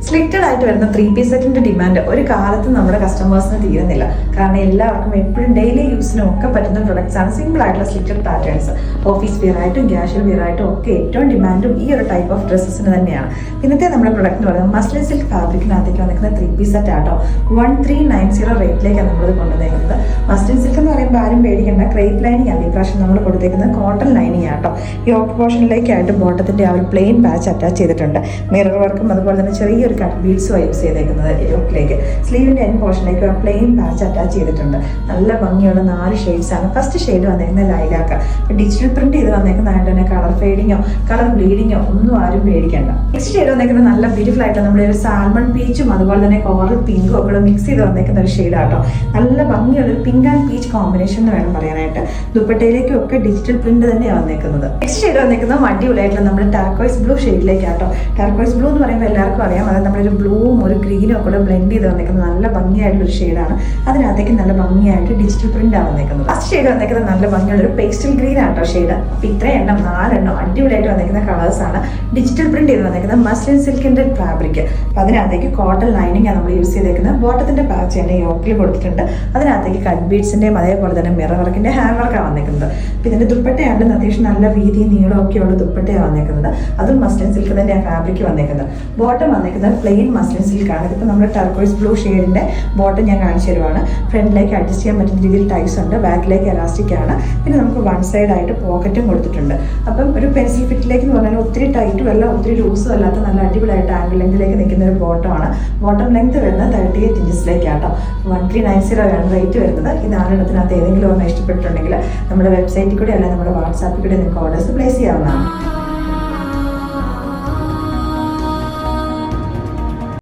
Slitted ആയിട്ട് വരുന്ന 3-piece സെറ്റിന്റെ ഡിമാൻഡ് ഒരു കാലത്ത് നമ്മുടെ കസ്റ്റമേഴ്സിന് തീരുന്നില്ല. കാരണം എല്ലാവർക്കും എപ്പോഴും ഡെയിലി യൂസിനും ഒക്കെ പറ്റുന്ന പ്രൊഡക്ട്സ് ആണ് സിമ്പിൾ ആയിട്ടുള്ള സ്ലിറ്റഡ് പാറ്റേൺസ്. ഓഫീസ് വെയർ ആയിട്ടും ക്യാഷ്വൽ വെയർ ആയിട്ടും ഒക്കെ ഏറ്റവും ഡിമാൻഡും ഈ ഒരു ടൈപ്പ് ഓഫ് ഡ്രസ്സസിന് തന്നെയാണ്. ഇന്നത്തെ നമ്മുടെ പ്രൊഡക്റ്റ് എന്ന് പറയുന്നത് മസ്ലിൻ സിൽക്ക് ഫാബ്രിക്കിനകത്തേക്ക് വന്നിരിക്കുന്ന 3-piece സെറ്റ് ആട്ടോ. 1390 റേറ്റിലേക്കാണ് നമ്മളിത് കൊണ്ടുവന്നേക്കുന്നത്. മസ്ലിൻ സിൽക്ക് എന്ന് പറയുമ്പോൾ ആരും പേടിക്കേണ്ട, ക്രേപ്പ് ലൈനിങ് ആണ് ഇപ്രാവശ്യം നമ്മൾ കൊടുത്തേക്കുന്നത്. കോട്ടൺ ലൈനിങ് ആട്ടോ. യോക്ക് പോർഷനിലേക്കായിട്ട് ബോട്ടത്തിന്റെ ആ ഒരു പ്ലെയിൻ പാച്ച് അറ്റാച്ച് ചെയ്തിട്ടുണ്ട്. മിറർ വർക്കും അതുപോലെ തന്നെ ചെറിയൊരു കട്ട് ബീഡ്സും യൂസ് ചെയ്തേക്കുന്നത് യോക്കിലേക്ക്. സ്ലീവിന്റെ എൻ പോർഷനിലേക്ക് ആ പ്ലെയിൻ പാച്ച് അറ്റാച്ച് ചെയ്തിട്ടുണ്ട്. നല്ല ഭംഗിയുള്ള 4 ഷെയ്ഡ്സ് ആണ്. ഫസ്റ്റ് ഷെയ്ഡ് വന്നേക്കുന്നത് ലൈലാക്ക്. ഡിജിറ്റൽ പ്രിന്റ് ചെയ്ത് വന്നേക്കുന്നതായിട്ട് തന്നെ കളർ ഫെയ്ഡിങ്ങോ കളർ ബ്ലീഡിങ്ങോ ഒന്നും ആരും പേടിക്കേണ്ട. നെക്സ്റ്റ് ഷെയ്ഡ് വന്നേക്കുന്നത് നല്ല ബ്യൂട്ടിഫുൾ ആയിട്ട് നമ്മുടെ ഒരു സാൽമൺ പീച്ചും അതുപോലെ തന്നെ കോറൽ പിങ്കും ഒക്കെ മിക്സ് ചെയ്ത് വന്നേക്കുന്ന ഒരു ഷെയ്ഡ് ആട്ടോ. നല്ല ഭംഗിയുള്ള ഒരു പിങ്ക് ആൻഡ് പീച്ച് കോമ്പിനേഷൻ എന്ന് വേണം പറയാനായിട്ട്. ദുപ്പട്ടയിലേക്കും ഒക്കെ ഡിജിറ്റൽ പ്രിന്റ് തന്നെയാണ് വന്നേക്കുന്നത്. നെക്സ്റ്റ് ഷെയ്ഡ് വന്നേക്കുന്നത് അടിപൊളിയായിട്ടുള്ള നമ്മുടെ ടർക്കോയ്സ് ബ്ലൂ ഷെയ്ഡിലേക്കാട്ടോ. ടർക്കോയ്സ് ബ്ലൂ എന്ന് പറയുമ്പോൾ എല്ലാവർക്കും അറിയാം, അതായത് നമ്മളൊരു ബ്ലൂവും ഒരു ഗ്രീനും ഒക്കെ കൂടെ ബ്ലെൻഡ് ചെയ്ത് വന്നേക്കുന്നത് നല്ല ഭംഗിയായിട്ടുള്ള ഒരു ഷെയ്ഡാണ്. അതിനകത്തേക്ക് നല്ല ഭംഗിയായിട്ട് ഡിജിറ്റൽ പ്രിന്റ് ആണ് വന്നേക്കുന്നത്. ഫസ്റ്റ് ഷെയ്ഡ് വന്നേക്കുന്നത് നല്ല ഭംഗിയുള്ള ഒരു പേസ്റ്റൽ ഗ്രീൻ ആട്ടോ ഷെയ്ഡ്. അപ്പൊ ഇത്രയും എണ്ണം 4 എണ്ണം അടിപൊളിയായിട്ട് വന്നേക്കുന്ന കളേഴ്സ് ആണ്. ഡിജിറ്റൽ പ്രിന്റ് ചെയ്ത് വന്നേക്കുന്നത് മസ്ലിൻ സിൽക്കിന്റെ ഫാബ്രിക്. അപ്പൊ അതിനകത്തേക്ക് കോട്ടൺ ലൈനിങ് ആണ് നമ്മൾ യൂസ് ചെയ്തേക്കുന്നത്. ബോട്ടത്തിന്റെ പാച്ച് തന്നെ യോക്കിൽ കൊടുത്തിട്ടുണ്ട്. അതിനകത്തേക്ക് കട്ട് ബീഡ്സിന്റെയും അതേപോലെ തന്നെ മിറർ വർക്കിന്റെ ഹാൻഡ് വർക്കാണ് വന്നേക്കുന്നത്. അപ്പൊ ഇതിന്റെ ദുപ്പട്ടയാണ് അത്യാവശ്യം നല്ല വീതിയും നീളവും ഒക്കെയുള്ള ദുപ്പട്ടയാണ് വന്നേക്കുന്നത്. അതും മസ്ലിൻ സിൽക്ക് തന്നെ ഫാബ്രിക് വന്നേക്കുന്നത്. ബോട്ടം വന്നേക്കുന്നത് പ്ലെയിൻ മസ്ലിൻ സിൽക്ക് ആണ്. ഇതിപ്പോൾ നമ്മുടെ ടർക്കോയ്സ് ബ്ലൂ ഷെയ്ഡിന്റെ ബോട്ടം ഞാൻ കാണിച്ചു തരുവാണ്. ഫ്രണ്ടിലേക്ക് അഡ്ജസ്റ്റ് ചെയ്യാൻ പറ്റുന്ന രീതിയിൽ ടൈസ് ഉണ്ട്. ബാക്കിലേക്ക് എലാസ്റ്റിക് ആണ്. പിന്നെ നമുക്ക് വൺ സൈഡ് ആയിട്ട് പോക്കറ്റും കൊടുത്തിട്ടുണ്ട്. അപ്പം ഒരു പെൻസിൽ ഫിറ്റിലേക്ക് എന്ന് പറഞ്ഞാൽ ഒത്തിരി ടൈറ്റും അല്ല ഒത്തിരി ലൂസും അല്ലാത്ത നല്ല അടിപൊളിയായിട്ട് ആംഗിൾ ലെങ്തിലേക്ക് നിൽക്കുന്ന ഒരു ബോട്ടമാണ്. ബോട്ടം ലെങ്ത് വരുന്നത് 38 ഇഞ്ചസിലേക്കാട്ടോ. 1390 ആണ് റേറ്റ് വരുന്നത്. ഈ 4 എണ്ണത്തിനകത്ത് ഏതെങ്കിലും ഒരെണ്ണം ഇഷ്ടപ്പെട്ടിട്ടുണ്ടെങ്കിൽ നമ്മുടെ വെബ്സൈറ്റിൽ കൂടെ അല്ലെങ്കിൽ നമ്മുടെ വാട്സാപ്പിൽ കൂടെ നിങ്ങൾക്ക് ഓർഡേഴ്സ് പ്ലേസ് ചെയ്യാവുന്നതാണ്.